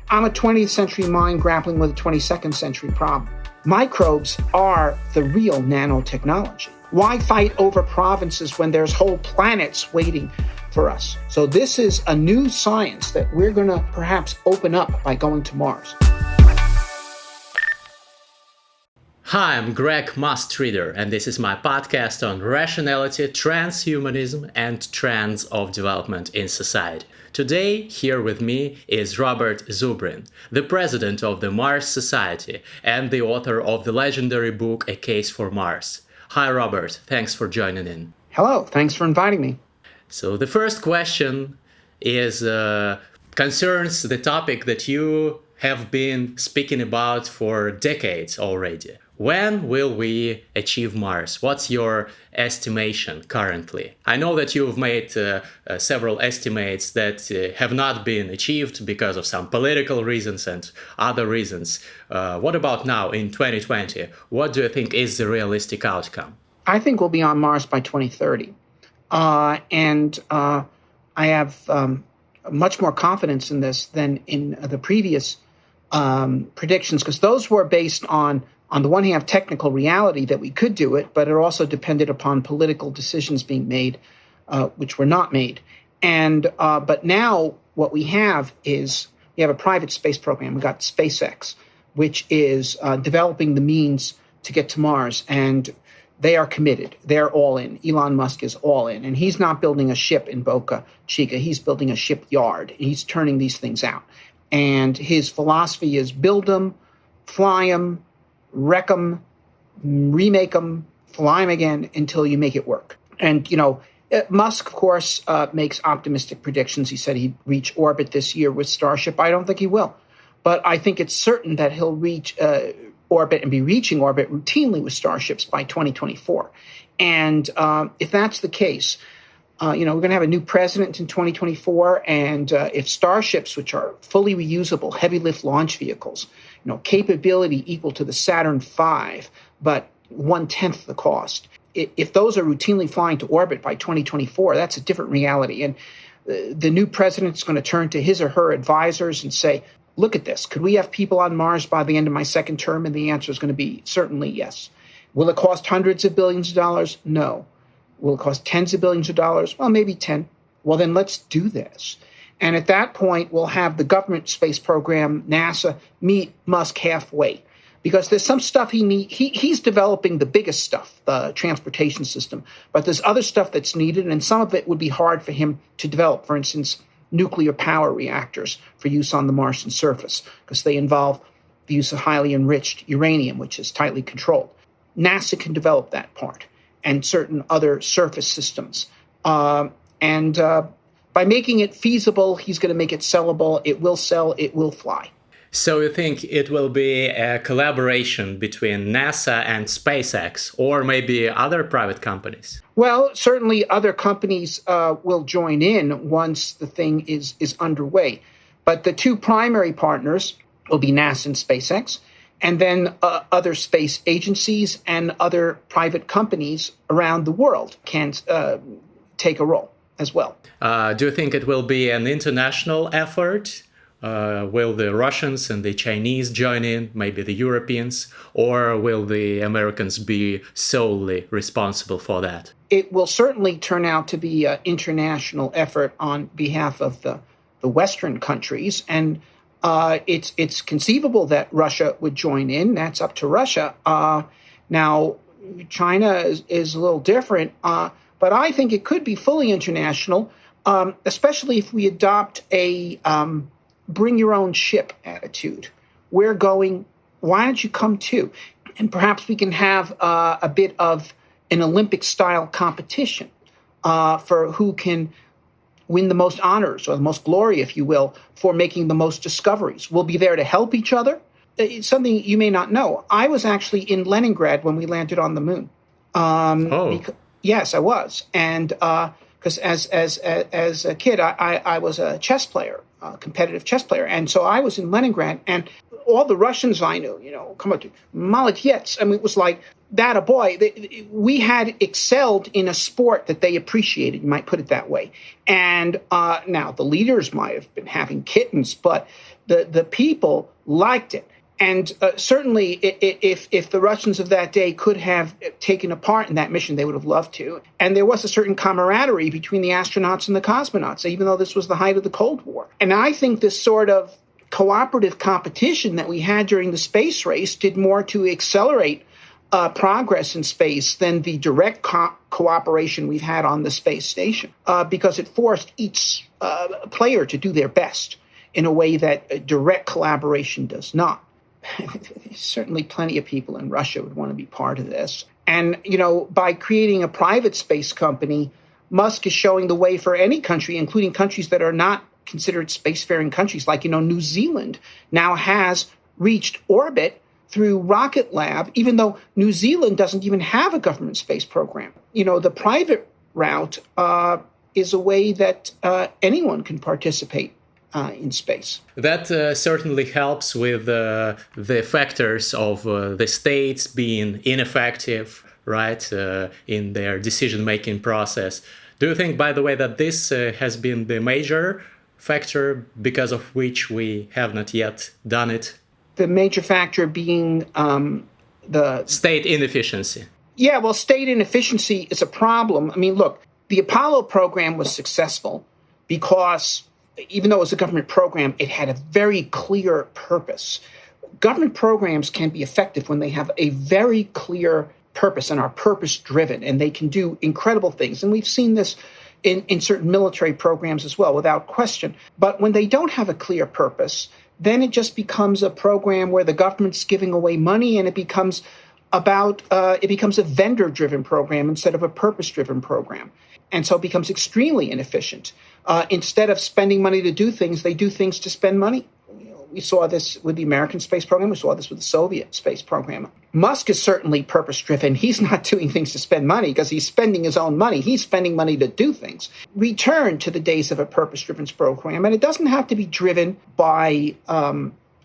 I'm a 20th century mind grappling with a 22nd century problem. Microbes are the real nanotechnology. Why fight over provinces when there's whole planets waiting for us? So this is a new science that we're going to perhaps open up by going to Mars. Hi, I'm Greg Mustreader, and this is my podcast on rationality, transhumanism, and trends of development in society. Today, here with me is Robert Zubrin, the president of the Mars Society and the author of the legendary book, A Case for Mars. Hi, Robert. Thanks for joining in. Hello. Thanks for inviting me. So the first question is concerns the topic that you have been speaking about for decades already. When will we achieve Mars? What's your estimation currently? I know that you've made several estimates that have not been achieved because of some political reasons and other reasons. What about now in 2020? What do you think is the realistic outcome? I think we'll be on Mars by 2030. And I have much more confidence in this than in the previous predictions, because those were based on the one hand, technical reality that we could do it, but it also depended upon political decisions being made, which were not made. And but now what we have is we have a private space program. We got SpaceX, which is developing the means to get to Mars, and they are committed. They're all in. Elon Musk is all in, and he's not building a ship in Boca Chica. He's building a shipyard. He's turning these things out, and his philosophy is build them, fly them, wreck them, remake them, fly them again until you make it work. And, you know, Musk, of course, makes optimistic predictions. He said he'd reach orbit this year with Starship. I don't think he will. But I think it's certain that he'll reach orbit and be reaching orbit routinely with Starships by 2024. And if that's the case, we're going to have a new president in 2024. And if Starships, which are fully reusable, heavy lift launch vehicles, capability equal to the Saturn V, but 1/10 the cost. If those are routinely flying to orbit by 2024, that's a different reality. And the new president is going to turn to his or her advisors and say, look at this. Could we have people on Mars by the end of my second term? And the answer is going to be certainly yes. Will it cost hundreds of billions of dollars? No. Will it cost tens of billions of dollars? Well, maybe 10. Well, then let's do this. And at that point, we'll have the government space program, NASA, meet Musk halfway. Because there's some stuff he's developing the biggest stuff, the transportation system. But there's other stuff that's needed, and some of it would be hard for him to develop. For instance, nuclear power reactors for use on the Martian surface, because they involve the use of highly enriched uranium, which is tightly controlled. NASA can develop that part, and certain other surface systems. By making it feasible, he's going to make it sellable. It will sell. It will fly. So you think it will be a collaboration between NASA and SpaceX, or maybe other private companies? Well, certainly other companies will join in once the thing is underway. But the two primary partners will be NASA and SpaceX, and then other space agencies and other private companies around the world can take a role as well. Do you think it will be an international effort? Will the Russians and the Chinese join in, maybe the Europeans, or will the Americans be solely responsible for that? It will certainly turn out to be an international effort on behalf of the Western countries, and it's conceivable that Russia would join in. That's up to Russia. Now, China is a little different, but I think it could be fully international, especially if we adopt a bring your own ship attitude. We're going, why don't you come too? And perhaps we can have a bit of an Olympic-style competition for who can win the most honors or the most glory, if you will, for making the most discoveries. We'll be there to help each other. It's something you may not know. I was actually in Leningrad when we landed on the moon. Yes, I was. And because as a kid, I was a chess player, a competitive chess player. And so I was in Leningrad, and all the Russians I knew, come up to Molodets. I mean, it was like, that a boy. We had excelled in a sport that they appreciated, you might put it that way. And now the leaders might have been having kittens, but The people liked it. And certainly, if the Russians of that day could have taken a part in that mission, they would have loved to. And there was a certain camaraderie between the astronauts and the cosmonauts, even though this was the height of the Cold War. And I think this sort of cooperative competition that we had during the space race did more to accelerate progress in space than the direct cooperation we've had on the space station, because it forced each player to do their best in a way that direct collaboration does not. Certainly plenty of people in Russia would want to be part of this. And, by creating a private space company, Musk is showing the way for any country, including countries that are not considered spacefaring countries. Like, New Zealand now has reached orbit through Rocket Lab, even though New Zealand doesn't even have a government space program. The private route is a way that anyone can participate in space. That certainly helps with the factors of the states being ineffective, right, in their decision-making process. Do you think, by the way, that this has been the major factor because of which we have not yet done it? The major factor being the state inefficiency. Yeah, well, state inefficiency is a problem. I mean, look, the Apollo program was successful because even though it was a government program, it had a very clear purpose. Government programs can be effective when they have a very clear purpose and are purpose-driven, and they can do incredible things. And we've seen this in certain military programs as well, without question. But when they don't have a clear purpose, then it just becomes a program where the government's giving away money, and it becomes a vendor-driven program instead of a purpose-driven program. And so it becomes extremely inefficient. Instead of spending money to do things, they do things to spend money. We saw this with the American space program. We saw this with the Soviet space program. Musk is certainly purpose-driven. He's not doing things to spend money because he's spending his own money. He's spending money to do things. Return to the days of a purpose-driven program. And it doesn't have to be driven by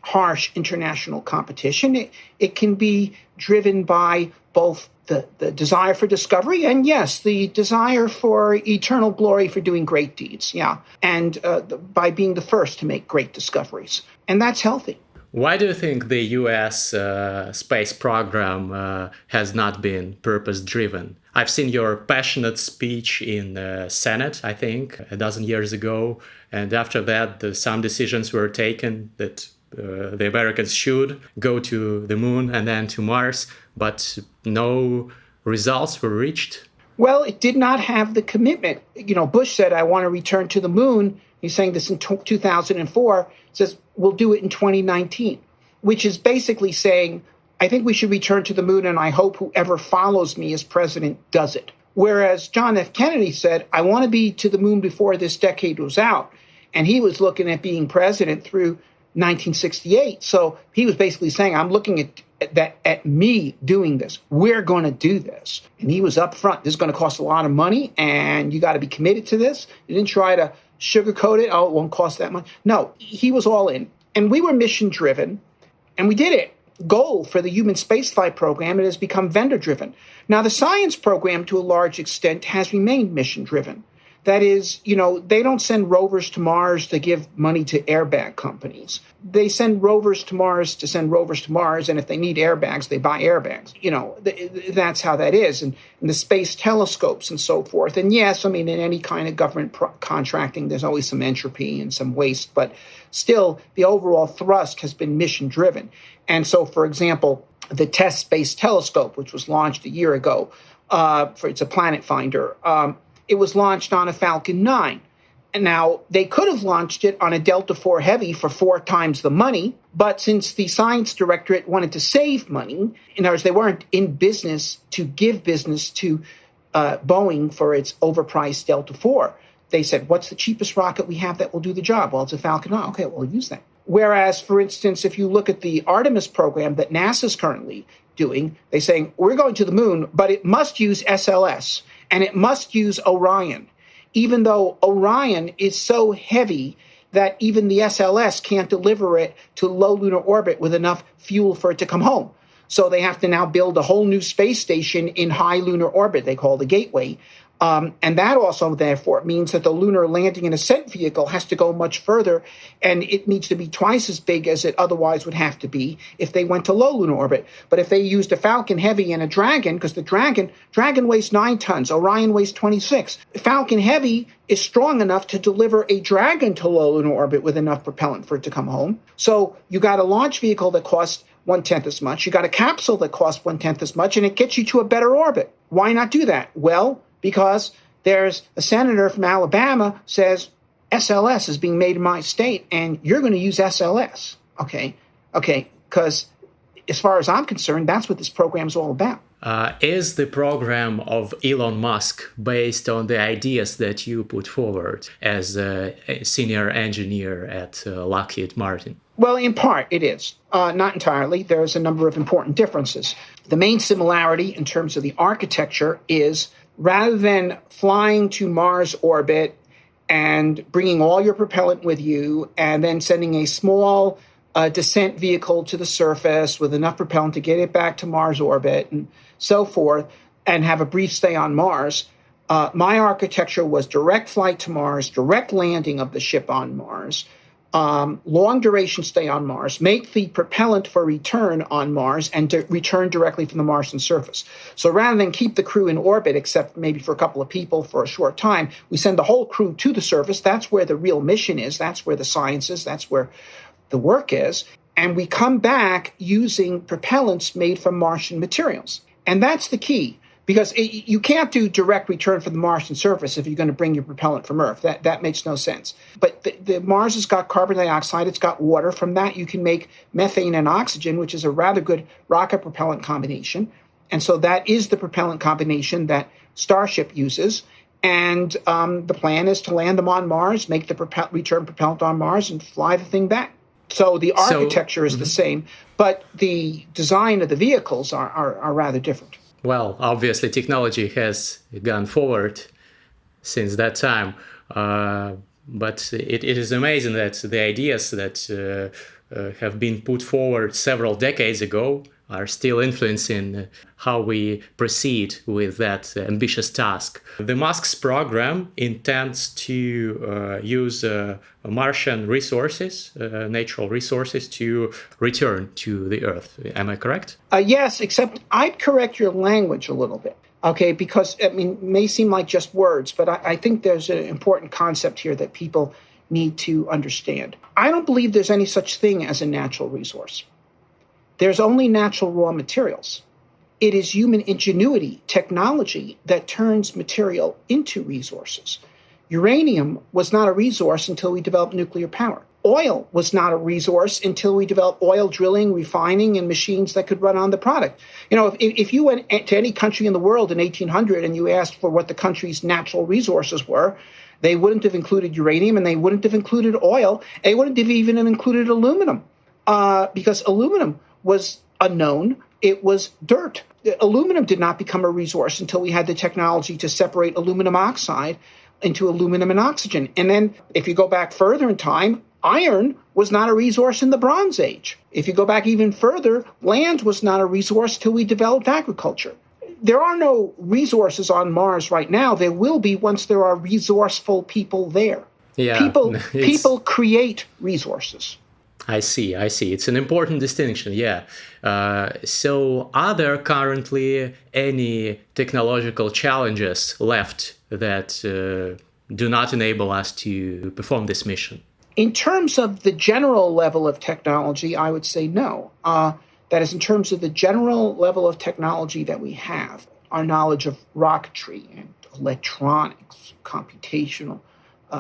harsh international competition. It can be driven by both the desire for discovery and, yes, the desire for eternal glory for doing great deeds, and by being the first to make great discoveries. And that's healthy. Why do you think the U.S. Space program has not been purpose-driven? I've seen your passionate speech in the Senate, I think, a dozen years ago. And after that, some decisions were taken that the Americans should go to the moon and then to Mars, but no results were reached. Well, it did not have the commitment. Bush said, I want to return to the moon. He's saying this in 2004. He says, we'll do it in 2019, which is basically saying, I think we should return to the moon, and I hope whoever follows me as president does it. Whereas John F. Kennedy said, I want to be to the moon before this decade was out. And he was looking at being president through 1968. So he was basically saying, I'm looking at me doing this. We're going to do this. And he was up front. This is going to cost a lot of money, and you got to be committed to this. He didn't try to sugarcoat it. Oh, it won't cost that much. No, he was all in. And we were mission driven, and we did it. Goal for the human spaceflight program, it has become vendor driven. Now, the science program, to a large extent, has remained mission driven. That is, they don't send rovers to Mars to give money to airbag companies. They send rovers to Mars to send rovers to Mars, and if they need airbags, they buy airbags. That's how that is. And the space telescopes and so forth. And yes, in any kind of government contracting, there's always some entropy and some waste, but still, the overall thrust has been mission-driven. And so, for example, the TESS Space Telescope, which was launched a year ago, it's a planet finder, it was launched on a Falcon 9. And now, they could have launched it on a Delta IV Heavy for 4 times the money, but since the science directorate wanted to save money, in other words, they weren't in business to give business to Boeing for its overpriced Delta IV, they said, what's the cheapest rocket we have that will do the job? Well, it's a Falcon 9. Okay, we'll use that. Whereas, for instance, if you look at the Artemis program that NASA's currently doing, they're saying, we're going to the moon, but it must use SLS. And it must use Orion, even though Orion is so heavy that even the SLS can't deliver it to low lunar orbit with enough fuel for it to come home. So they have to now build a whole new space station in high lunar orbit, they call the Gateway, And that also, therefore, means that the lunar landing and ascent vehicle has to go much further, and it needs to be twice as big as it otherwise would have to be if they went to low lunar orbit. But if they used a Falcon Heavy and a Dragon, because the Dragon weighs 9 tons, Orion weighs 26. Falcon Heavy is strong enough to deliver a Dragon to low lunar orbit with enough propellant for it to come home. So you got a launch vehicle that costs 1/10 as much. You got a capsule that costs 1/10 as much, and it gets you to a better orbit. Why not do that? Well, because there's a senator from Alabama says SLS is being made in my state, and you're going to use SLS. Okay, because as far as I'm concerned, that's what this program is all about. Is the program of Elon Musk based on the ideas that you put forward as a senior engineer at Lockheed Martin? Well, in part, it is. Not entirely. There's a number of important differences. The main similarity in terms of the architecture is rather than flying to Mars orbit and bringing all your propellant with you and then sending a small descent vehicle to the surface with enough propellant to get it back to Mars orbit and so forth, and have a brief stay on Mars, my architecture was direct flight to Mars, direct landing of the ship on Mars, long duration stay on Mars, make the propellant for return on Mars, and return directly from the Martian surface. So rather than keep the crew in orbit, except maybe for a couple of people for a short time, we send the whole crew to the surface. That's where the real mission is. That's where the science is. That's where the work is. And we come back using propellants made from Martian materials. And that's the key. Because you can't do direct return from the Martian surface if you're going to bring your propellant from Earth. That makes no sense. But the Mars has got carbon dioxide. It's got water. From that, you can make methane and oxygen, which is a rather good rocket propellant combination. And so that is the propellant combination that Starship uses. And the plan is to land them on Mars, make the return propellant on Mars, and fly the thing back. So the architecture is the same, but the design of the vehicles are rather different. Well, obviously, technology has gone forward since that time. But it is amazing that the ideas that have been put forward several decades ago are still influencing how we proceed with that ambitious task. The Musk's program intends to use Martian resources, natural resources, to return to the Earth. Am I correct? Yes, except I'd correct your language a little bit. Okay, because it may seem like just words, but I think there's an important concept here that people need to understand. I don't believe there's any such thing as a natural resource. There's only natural raw materials. It is human ingenuity, technology, that turns material into resources. Uranium was not a resource until we developed nuclear power. Oil was not a resource until we developed oil drilling, refining, and machines that could run on the product. You know, if you went to any country in the world in 1800 and you asked for what the country's natural resources were, they wouldn't have included uranium and they wouldn't have included oil. They wouldn't have even included aluminum because aluminum was unknown. It was dirt. Aluminum did not become a resource until we had the technology to separate aluminum oxide into aluminum and oxygen. And then if you go back further in time, iron was not a resource in the Bronze Age. If you go back even further, land was not a resource till we developed agriculture. There are no resources on Mars right now. There will be once there are resourceful people there. Yeah, people create resources. I see. It's an important distinction, yeah. So are there currently any technological challenges left that do not enable us to perform this mission? In terms of the general level of technology, I would say no. That is, in terms of the general level of technology that we have, our knowledge of rocketry and electronics, computational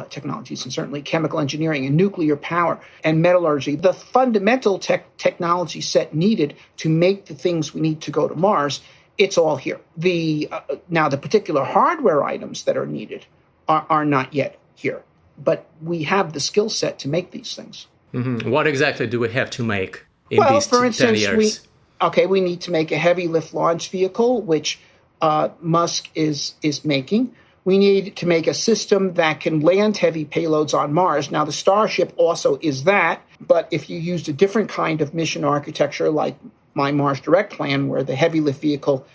technologies, and certainly chemical engineering and nuclear power and metallurgy, the fundamental technology set needed to make the things we need to go to Mars, it's all here. Now, the particular hardware items that are needed are not yet here, but we have the skill set to make these things. Mm-hmm. What exactly do we have to make in these 10 years? We need to make a heavy lift launch vehicle, which Musk is making. We need to make a system that can land heavy payloads on Mars. Now, the Starship also is that, but if you used a different kind of mission architecture like my Mars Direct plan, where the heavy lift vehicle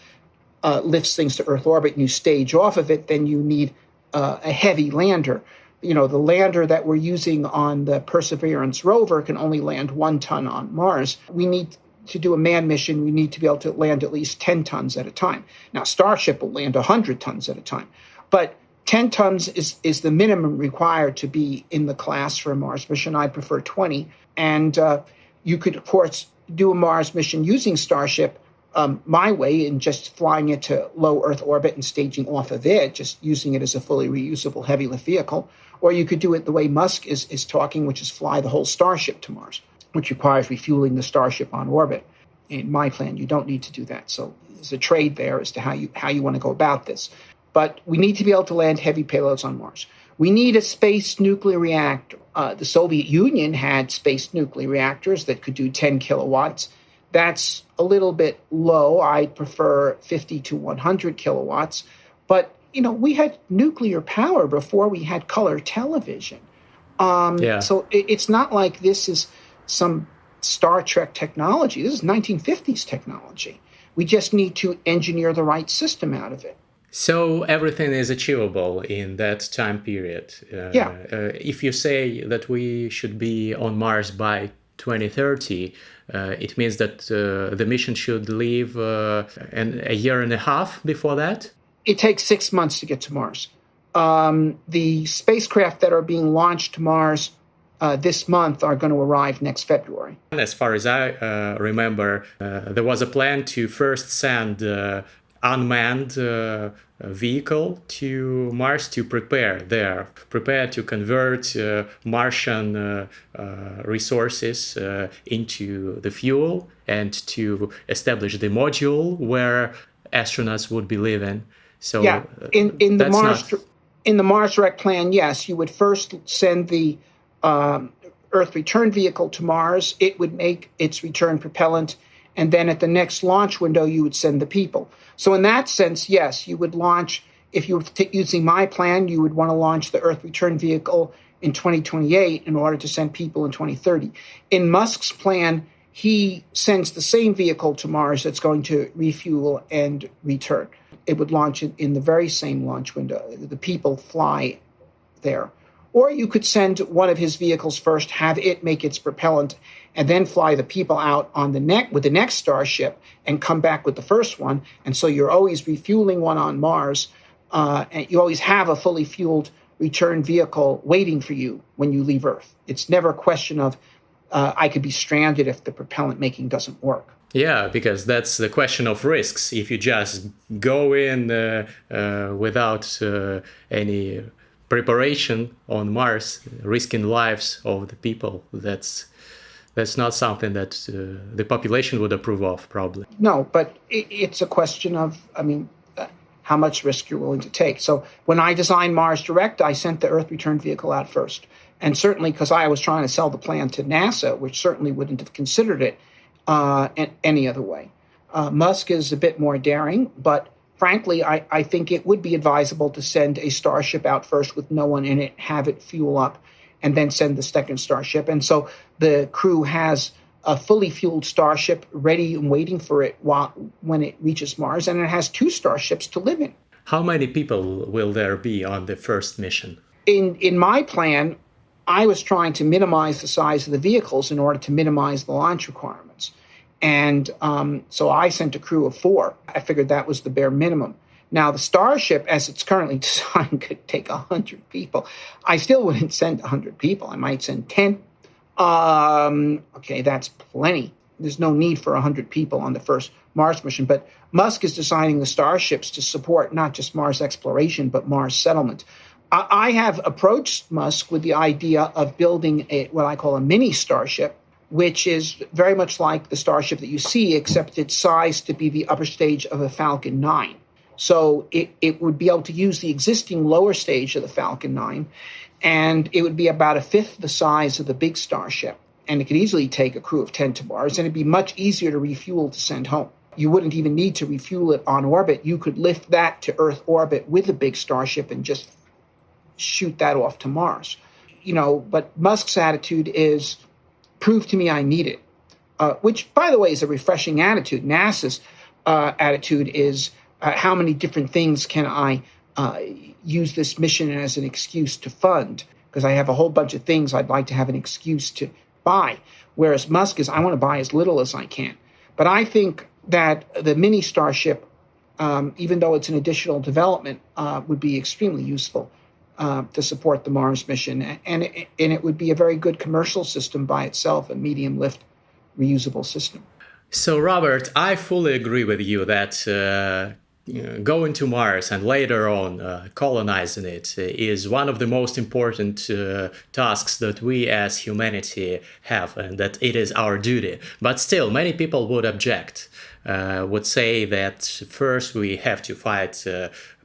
lifts things to Earth orbit and you stage off of it, then you need a heavy lander. The lander that we're using on the Perseverance rover can only land 1 ton on Mars. We need to do a manned mission. We need to be able to land at least 10 tons at a time. Now, Starship will land 100 tons at a time. But 10 tons is the minimum required to be in the class for a Mars mission. I prefer 20. And you could, of course, do a Mars mission using Starship my way and just flying it to low Earth orbit and staging off of it, just using it as a fully reusable heavy lift vehicle. Or you could do it the way Musk is talking, which is fly the whole Starship to Mars, which requires refueling the Starship on orbit. In my plan, you don't need to do that. So there's a trade there as to how you want to go about this. But we need to be able to land heavy payloads on Mars. We need a space nuclear reactor. The Soviet Union had space nuclear reactors that could do 10 kilowatts. That's a little bit low. I prefer 50 to 100 kilowatts. But, we had nuclear power before we had color television. So it's not like this is some Star Trek technology. This is 1950s technology. We just need to engineer the right system out of it. So everything is achievable in that time period. If you say that we should be on Mars by 2030, it means that the mission should leave a year and a half before that? It takes 6 months to get to Mars. The spacecraft that are being launched to Mars this month are going to arrive next February. As far as I remember, there was a plan to first send unmanned vehicle to Mars to prepare to convert Martian resources into the fuel and to establish the module where astronauts would be living. So in the Mars Direct plan, yes, you would first send the Earth return vehicle to Mars. It would make its return propellant, and then at the next launch window, you would send the people. So in that sense, yes, you would launch, if you were using my plan, you would want to launch the Earth return vehicle in 2028 in order to send people in 2030. In Musk's plan, he sends the same vehicle to Mars that's going to refuel and return. It would launch in the very same launch window. The people fly there. Or you could send one of his vehicles first, have it make its propellant, and then fly the people out on with the next Starship and come back with the first one. And so you're always refueling one on Mars, and you always have a fully fueled return vehicle waiting for you when you leave Earth. It's never a question of I could be stranded if the propellant making doesn't work. Yeah, because that's the question of risks. If you just go in without any preparation on Mars, risking lives of the people, that's not something that the population would approve of, probably. No, but it's a question of, how much risk you're willing to take. So when I designed Mars Direct, I sent the Earth return vehicle out first. And certainly because I was trying to sell the plan to NASA, which certainly wouldn't have considered it any other way. Musk is a bit more daring, but frankly, I think it would be advisable to send a Starship out first with no one in it, have it fuel up, and then send the second Starship. And so the crew has a fully fueled Starship ready and waiting for it when it reaches Mars, and it has 2 Starships to live in. How many people will there be on the first mission? In my plan, I was trying to minimize the size of the vehicles in order to minimize the launch requirements. And so I sent a crew of 4. I figured that was the bare minimum. Now, the Starship, as it's currently designed, could take 100 people. I still wouldn't send 100 people. I might send 10. Okay, that's plenty. There's no need for 100 people on the first Mars mission. But Musk is designing the Starships to support not just Mars exploration, but Mars settlement. I have approached Musk with the idea of building what I call a mini Starship, which is very much like the Starship that you see, except it's sized to be the upper stage of a Falcon 9. So it would be able to use the existing lower stage of the Falcon 9, and it would be about 1/5 the size of the big Starship. And it could easily take a crew of 10 to Mars, and it'd be much easier to refuel to send home. You wouldn't even need to refuel it on orbit. You could lift that to Earth orbit with a big Starship and just shoot that off to Mars. But Musk's attitude is, prove to me I need it, which, by the way, is a refreshing attitude. NASA's attitude is, how many different things can I use this mission as an excuse to fund? Because I have a whole bunch of things I'd like to have an excuse to buy. Whereas Musk is, I want to buy as little as I can. But I think that the mini Starship, even though it's an additional development, would be extremely useful to support the Mars mission. And it would be a very good commercial system by itself, a medium lift reusable system. So, Robert, I fully agree with you that going to Mars and later on colonizing it is one of the most important tasks that we as humanity have, and that it is our duty. But still, many people would object, would say that first we have to fight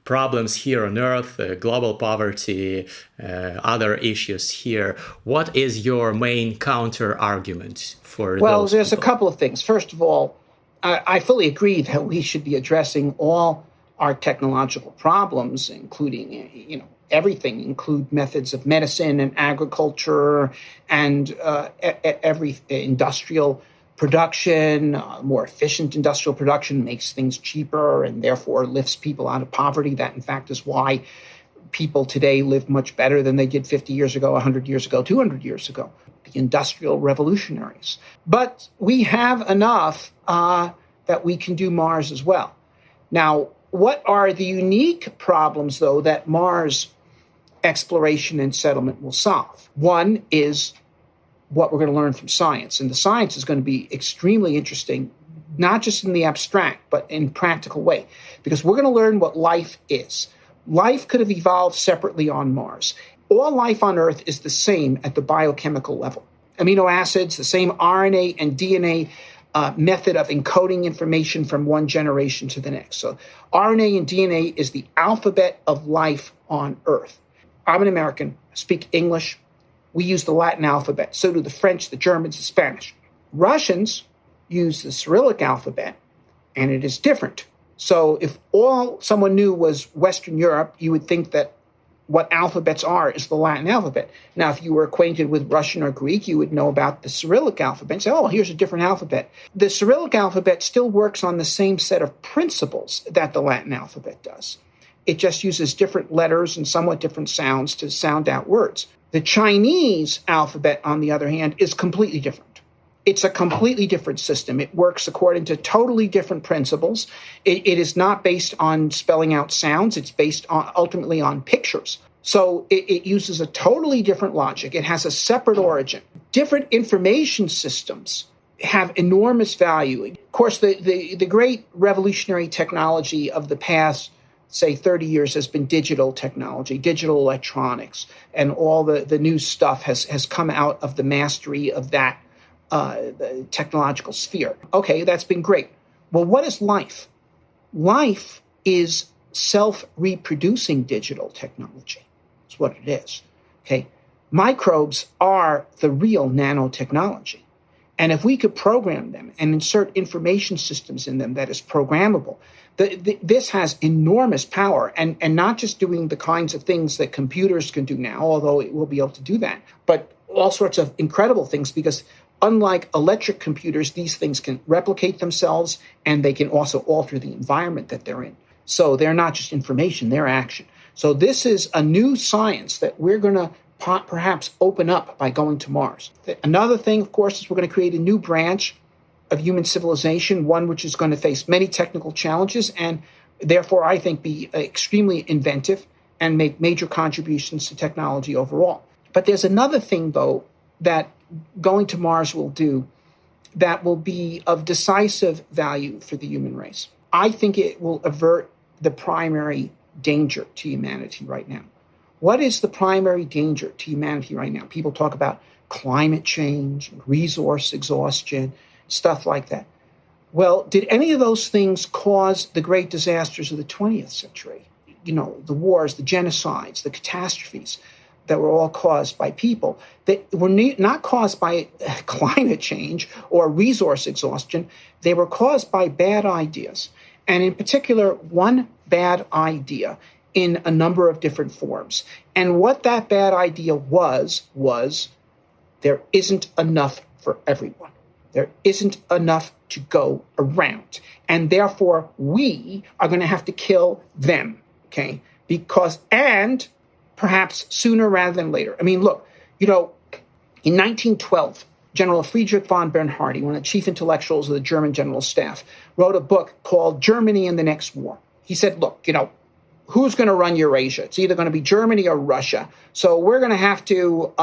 problems here on Earth, global poverty, other issues here. What is your main counter argument for Well, those there's people? a couple of things. First of all, I fully agree that we should be addressing all our technological problems, including, everything, include methods of medicine and agriculture and every industrial production. More efficient industrial production makes things cheaper and therefore lifts people out of poverty. That, in fact, is why people today live much better than they did 50 years ago, 100 years ago, 200 years ago. The industrial revolutionaries. But we have enough that we can do Mars as well. Now, what are the unique problems, though, that Mars exploration and settlement will solve? One is what we're going to learn from science. And the science is going to be extremely interesting, not just in the abstract, but in practical way, because we're going to learn what life is. Life could have evolved separately on Mars. All life on Earth is the same at the biochemical level. Amino acids, the same RNA and DNA method of encoding information from one generation to the next. So RNA and DNA is the alphabet of life on Earth. I'm an American, I speak English. We use the Latin alphabet. So do the French, the Germans, the Spanish. Russians use the Cyrillic alphabet, and it is different. So if all someone knew was Western Europe, you would think that what alphabets are is the Latin alphabet. Now, if you were acquainted with Russian or Greek, you would know about the Cyrillic alphabet and say, oh, here's a different alphabet. The Cyrillic alphabet still works on the same set of principles that the Latin alphabet does. It just uses different letters and somewhat different sounds to sound out words. The Chinese alphabet, on the other hand, is completely different. It's a completely different system. It works according to totally different principles. It is not based on spelling out sounds. It's based ultimately on pictures. So it uses a totally different logic. It has a separate origin. Different information systems have enormous value. Of course, the great revolutionary technology of the past, say, 30 years has been digital technology, digital electronics, and all the new stuff has come out of the mastery of that the technological sphere. Okay, that's been great. Well, what is life? Life is self-reproducing digital technology. That's what it is. Okay, microbes are the real nanotechnology. And if we could program them and insert information systems in them that is programmable, this has enormous power, and not just doing the kinds of things that computers can do now, although it will be able to do that, but all sorts of incredible things, because unlike electric computers, these things can replicate themselves, and they can also alter the environment that they're in. So they're not just information, they're action. So this is a new science that we're going to perhaps open up by going to Mars. Another thing, of course, is we're going to create a new branch of human civilization, one which is going to face many technical challenges and therefore, I think, be extremely inventive and make major contributions to technology overall. But there's another thing, though, that going to Mars will do that will be of decisive value for the human race. I think it will avert the primary danger to humanity right now. What is the primary danger to humanity right now? People talk about climate change, resource exhaustion, stuff like that. Well, did any of those things cause the great disasters of the 20th century? You know, the wars, the genocides, the catastrophes that were all caused by people, that were not caused by climate change or resource exhaustion. They were caused by bad ideas. And in particular, one bad idea in a number of different forms. And what that bad idea was there isn't enough for everyone. There isn't enough to go around. And therefore, we are going to have to kill them, okay? And perhaps sooner rather than later. I mean, look, in 1912, General Friedrich von Bernhardi, one of the chief intellectuals of the German General Staff, wrote a book called Germany and the Next War. He said, look, who's going to run Eurasia? It's either going to be Germany or Russia. So we're going to have to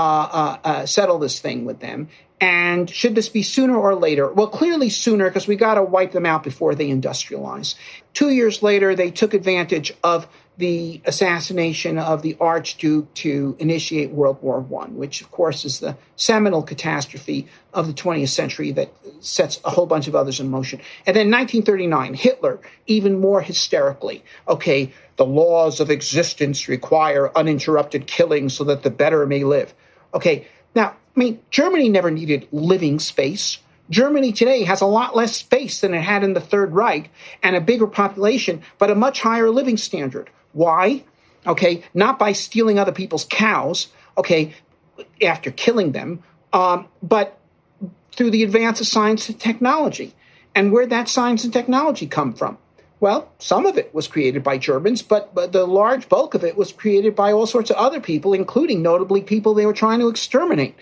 settle this thing with them. And should this be sooner or later? Well, clearly sooner, because we got to wipe them out before they industrialize. 2 years later, they took advantage of the assassination of the Archduke to initiate World War I, which, of course, is the seminal catastrophe of the 20th century that sets a whole bunch of others in motion. And then 1939, Hitler, even more hysterically, okay, the laws of existence require uninterrupted killing so that the better may live. Okay, now, I mean, Germany never needed living space. Germany today has a lot less space than it had in the Third Reich and a bigger population, but a much higher living standard. Why? Okay, not by stealing other people's cows, okay, after killing them, but through the advance of science and technology. And where'd that science and technology come from? Well, some of it was created by Germans, but the large bulk of it was created by all sorts of other people, including notably people they were trying to exterminate.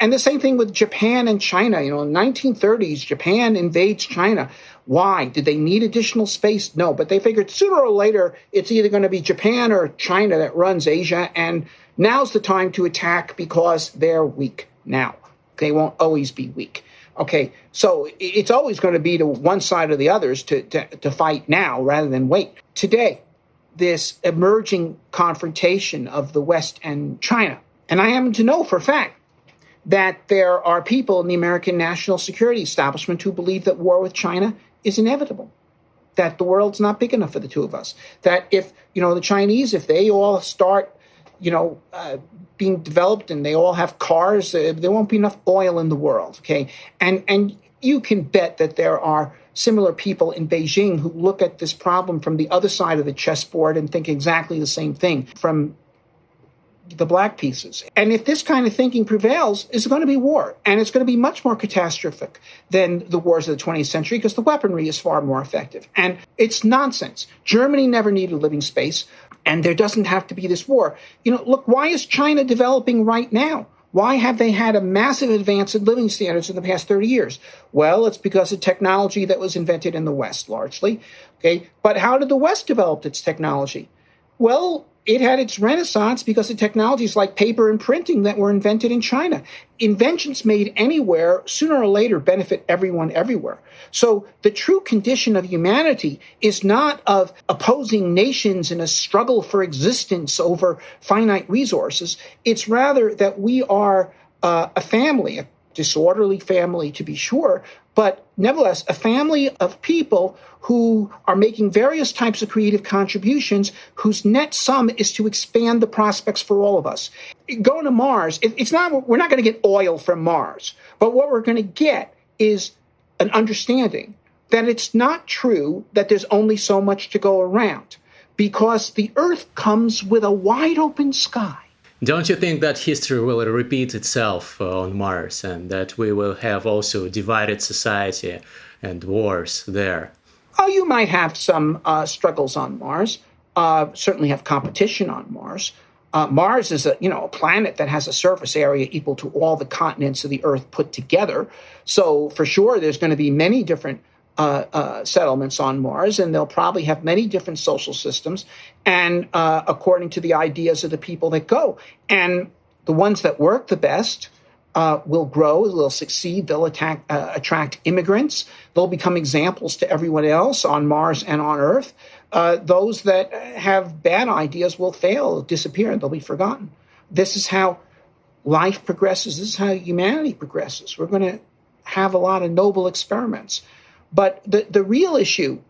And the same thing with Japan and China. In the 1930s, Japan invades China. Why? Did they need additional space? No, but they figured sooner or later it's either going to be Japan or China that runs Asia, and now's the time to attack because they're weak now. They won't always be weak. Okay, so it's always going to be to one side or the others to fight now rather than wait. Today, this emerging confrontation of the West and China, and I happen to know for a fact that there are people in the American national security establishment who believe that war with China is inevitable, that the world's not big enough for the two of us, that if, the Chinese, if they all start, being developed and they all have cars, there won't be enough oil in the world, okay? And you can bet that there are similar people in Beijing who look at this problem from the other side of the chessboard and think exactly the same thing from the black pieces. And if this kind of thinking prevails, it's going to be war. And it's going to be much more catastrophic than the wars of the 20th century because the weaponry is far more effective. And it's nonsense. Germany never needed living space, and there doesn't have to be this war. Look, why is China developing right now? Why have they had a massive advance in living standards in the past 30 years? Well, it's because of technology that was invented in the West, largely. Okay, but how did the West develop its technology? Well, it had its renaissance because of technologies like paper and printing that were invented in China. Inventions made anywhere, sooner or later, benefit everyone everywhere. So the true condition of humanity is not of opposing nations in a struggle for existence over finite resources. It's rather that we are a family, a disorderly family to be sure, but nevertheless, a family of people who are making various types of creative contributions whose net sum is to expand the prospects for all of us. Going to Mars, we're not going to get oil from Mars, but what we're going to get is an understanding that it's not true that there's only so much to go around, because the Earth comes with a wide open sky. Don't you think that history will repeat itself on Mars, and that we will have also divided society and wars there? Oh, you might have some struggles on Mars. Certainly have competition on Mars. Mars is a planet that has a surface area equal to all the continents of the Earth put together. So for sure, there's going to be many different settlements on Mars, and they'll probably have many different social systems, and according to the ideas of the people that go. And the ones that work the best will grow, they'll succeed, they'll attract immigrants, they'll become examples to everyone else on Mars and on Earth. Those that have bad ideas will fail, disappear, and they'll be forgotten. This is how life progresses. This is how humanity progresses. We're going to have a lot of noble experiments. But the real issue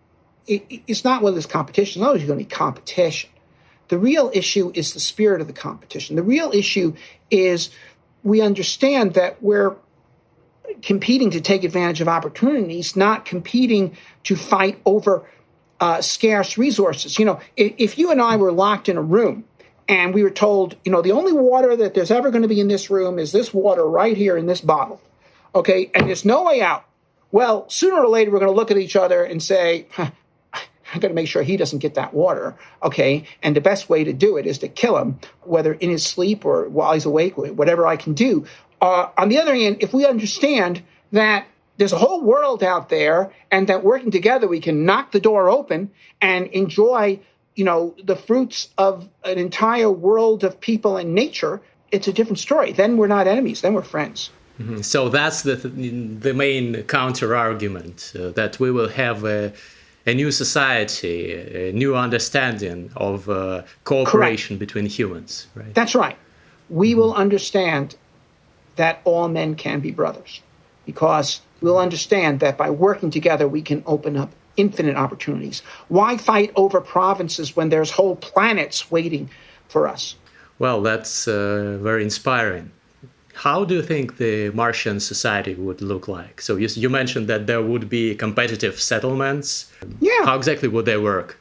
is not whether there's competition. There's always going to be competition. The real issue is the spirit of the competition. The real issue is we understand that we're competing to take advantage of opportunities, not competing to fight over scarce resources. If you and I were locked in a room and we were told, the only water that there's ever going to be in this room is this water right here in this bottle, okay, and there's no way out. Well, sooner or later, we're going to look at each other and say, I'm going to make sure he doesn't get that water. Okay. And the best way to do it is to kill him, whether in his sleep or while he's awake, whatever I can do. On the other hand, if we understand that there's a whole world out there and that working together, we can knock the door open and enjoy, the fruits of an entire world of people and nature, it's a different story. Then we're not enemies. Then we're friends. Mm-hmm. So that's the main counter argument, that we will have a new society, a new understanding of cooperation between humans, right? That's right. We will understand that all men can be brothers, because we'll understand that by working together, we can open up infinite opportunities. Why fight over provinces when there's whole planets waiting for us? Well, that's very inspiring. How do you think the Martian society would look like? So you mentioned that there would be competitive settlements. Yeah. How exactly would they work?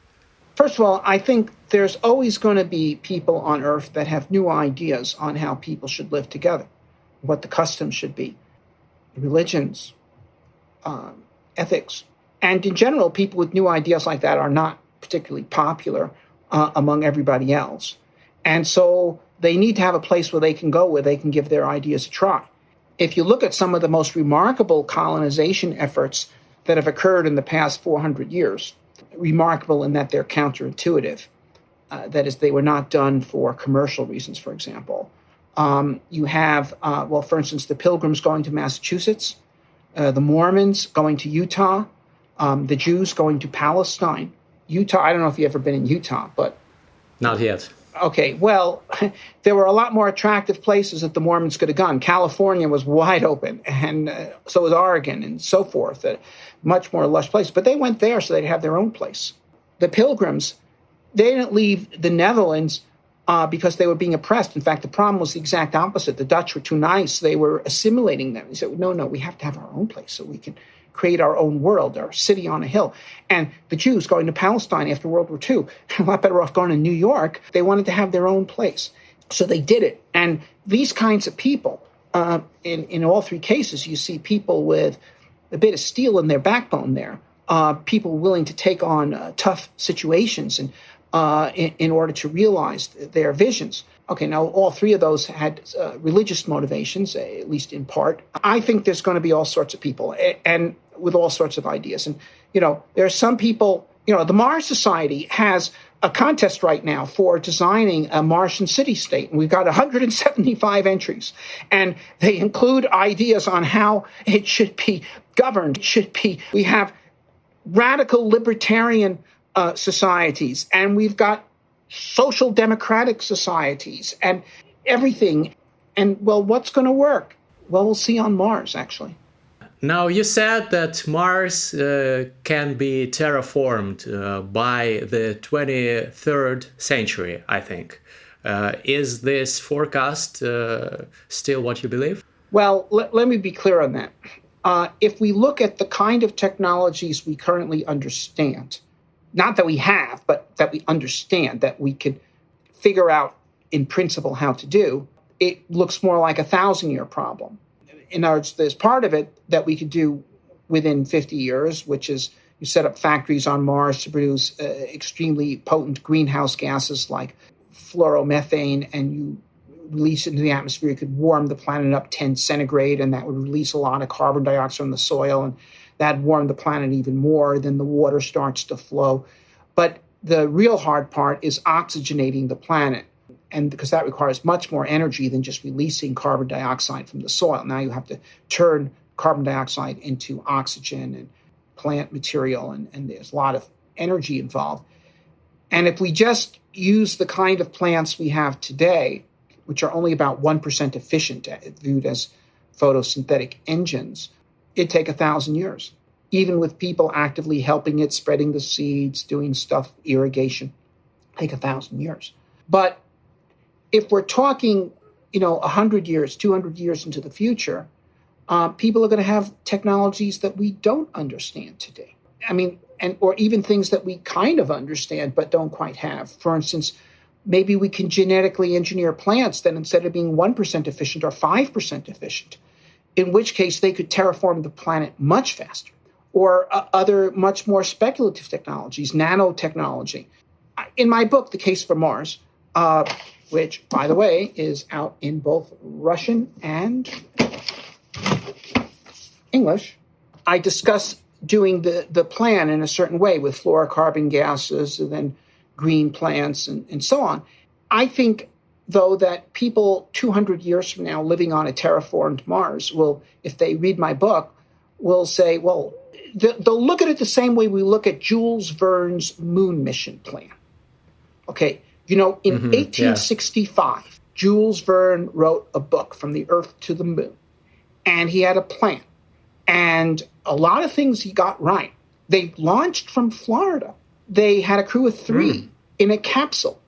First of all, I think there's always going to be people on Earth that have new ideas on how people should live together, what the customs should be, religions, ethics. And in general, people with new ideas like that are not particularly popular among everybody else. And so they need to have a place where they can go, where they can give their ideas a try. If you look at some of the most remarkable colonization efforts that have occurred in the past 400 years, remarkable in that they're counterintuitive. That is, they were not done for commercial reasons, for example. You have, for instance, the Pilgrims going to Massachusetts, the Mormons going to Utah, the Jews going to Palestine. Utah, I don't know if you've ever been in Utah, but... Not yet. Okay, well, there were a lot more attractive places that the Mormons could have gone. California was wide open, and so was Oregon and so forth, a much more lush place. But they went there so they'd have their own place. The Pilgrims, they didn't leave the Netherlands because they were being oppressed. In fact, the problem was the exact opposite. The Dutch were too nice. They were assimilating them. They said, no, we have to have our own place so we can create our own world, our city on a hill. And the Jews going to Palestine after World War II, a lot better off going to New York. They wanted to have their own place. So they did it. And these kinds of people, in all three cases, you see people with a bit of steel in their backbone there, people willing to take on tough situations and in order to realize their visions. Okay, now all three of those had religious motivations, at least in part. I think there's going to be all sorts of people and with all sorts of ideas. And, there are some people, the Mars Society has a contest right now for designing a Martian city-state. And we've got 175 entries. And they include ideas on how it should be governed. We have radical libertarian societies, and we've got social democratic societies and everything. And, what's going to work? Well, we'll see on Mars, actually. Now, you said that Mars can be terraformed by the 23rd century, I think. Is this forecast still what you believe? Well, let me be clear on that. If we look at the kind of technologies we currently understand, not that we have, but that we understand, that we could figure out in principle how to do, it looks more like a 1,000-year problem. In other words, there's part of it that we could do within 50 years, which is you set up factories on Mars to produce extremely potent greenhouse gases like fluoromethane, and you release it into the atmosphere. You could warm the planet up 10 centigrade, and that would release a lot of carbon dioxide from the soil, and that'd warm the planet even more. Then the water starts to flow. But the real hard part is oxygenating the planet, and because that requires much more energy than just releasing carbon dioxide from the soil. Now you have to turn carbon dioxide into oxygen and plant material, and there's a lot of energy involved. And if we just use the kind of plants we have today, which are only about 1% efficient, viewed as photosynthetic engines, it'd take 1,000 years. Even with people actively helping it, spreading the seeds, doing stuff, irrigation, take 1,000 years. But if we're talking, 100 years, 200 years into the future, people are going to have technologies that we don't understand today. Or even things that we kind of understand but don't quite have. For instance, maybe we can genetically engineer plants that instead of being 1% efficient are 5% efficient. in which case they could terraform the planet much faster, or other much more speculative technologies, nanotechnology. In my book, The Case for Mars, which, by the way, is out in both Russian and English, I discuss doing the plan in a certain way with fluorocarbon gases and then green plants and so on. I think, though, that people 200 years from now living on a terraformed Mars will, if they read my book, will say, well, they'll look at it the same way we look at Jules Verne's moon mission plan. Okay, in 1865, Jules Verne wrote a book, From the Earth to the Moon, and he had a plan. And a lot of things he got right. They launched from Florida. They had a crew of 3 in a capsule.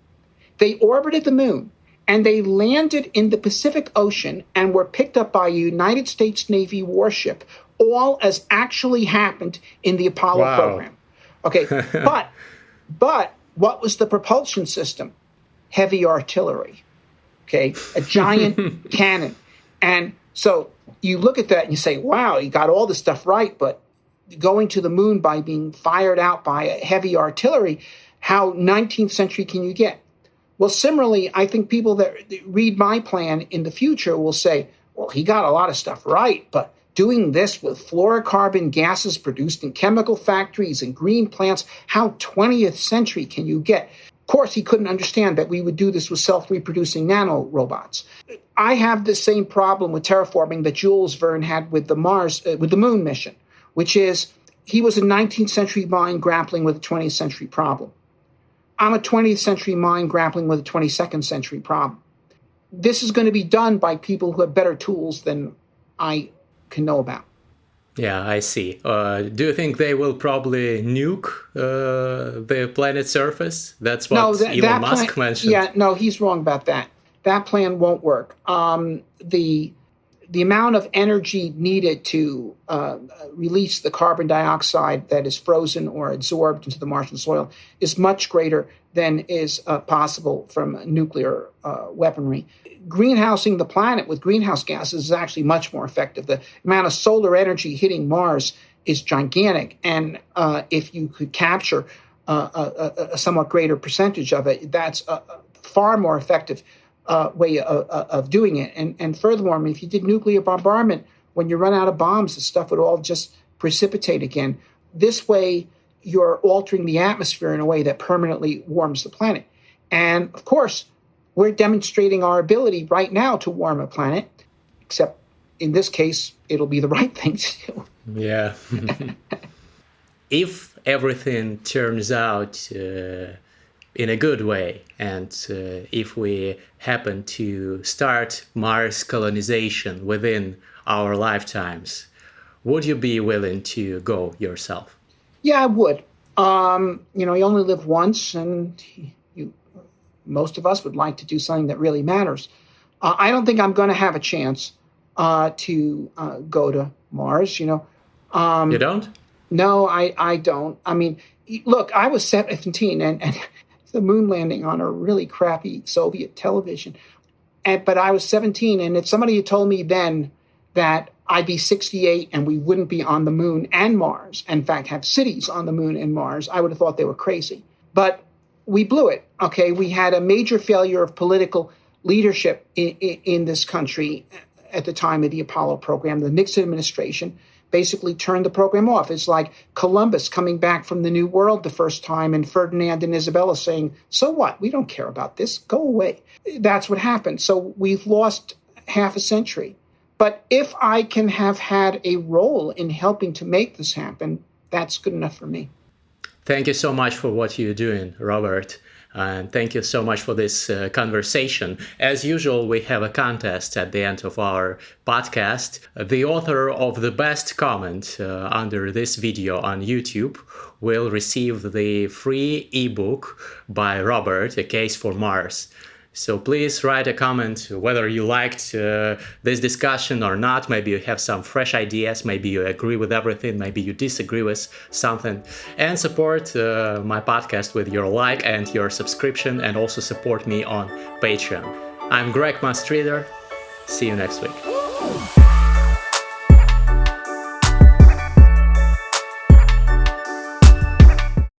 They orbited the moon, and they landed in the Pacific Ocean and were picked up by a United States Navy warship, all as actually happened in the Apollo program. Okay, but what was the propulsion system? Heavy artillery, okay, a giant cannon. And so you look at that and you say, wow, you got all this stuff right, but going to the moon by being fired out by heavy artillery, how 19th century can you get? Well, similarly, I think people that read my plan in the future will say, well, he got a lot of stuff right, but doing this with fluorocarbon gases produced in chemical factories and green plants, how 20th century can you get? Of course, he couldn't understand that we would do this with self-reproducing nanorobots. I have the same problem with terraforming that Jules Verne had with the moon mission, which is he was a 19th century mind grappling with a 20th century problem. I'm a 20th century mind grappling with a 22nd century problem. This is going to be done by people who have better tools than I can know about. Yeah, I see. Do you think they will probably nuke the planet's surface? That's what Elon Musk mentioned. Yeah, no, he's wrong about that. That plan won't work. The amount of energy needed to release the carbon dioxide that is frozen or absorbed into the Martian soil is much greater than is possible from nuclear weaponry. Greenhousing the planet with greenhouse gases is actually much more effective. The amount of solar energy hitting Mars is gigantic. And if you could capture a somewhat greater percentage of it, that's a far more effective way of doing it. And furthermore, I mean, if you did nuclear bombardment, when you run out of bombs, the stuff would all just precipitate again. This way, you're altering the atmosphere in a way that permanently warms the planet. And of course, we're demonstrating our ability right now to warm a planet, except in this case, it'll be the right thing to do. Yeah. If everything turns out in a good way, and if we happen to start Mars colonization within our lifetimes, would you be willing to go yourself? Yeah, I would. You only live once, and most of us would like to do something that really matters. I don't think I'm going to have a chance to go to Mars. You don't? No, I don't. I mean, look, I was 17 and the moon landing on a really crappy Soviet television. But I was 17, and if somebody had told me then that I'd be 68 and we wouldn't be on the moon and Mars, in fact, have cities on the moon and Mars, I would have thought they were crazy. But we blew it, okay? We had a major failure of political leadership in this country at the time of the Apollo program. The Nixon administration basically turned the program off. It's like Columbus coming back from the New World the first time and Ferdinand and Isabella saying, so what? We don't care about this. Go away. That's what happened. So we've lost half a century. But if I can have had a role in helping to make this happen, that's good enough for me. Thank you so much for what you're doing, Robert. And thank you so much for this conversation. As usual, we have a contest at the end of our podcast. The author of the best comment under this video on YouTube will receive the free ebook by Robert, A Case for Mars. So please write a comment whether you liked this discussion or not. Maybe you have some fresh ideas. Maybe you agree with everything. Maybe you disagree with something. And support my podcast with your like and your subscription, and also support me on Patreon. I'm Greg Mustreader. See you next week.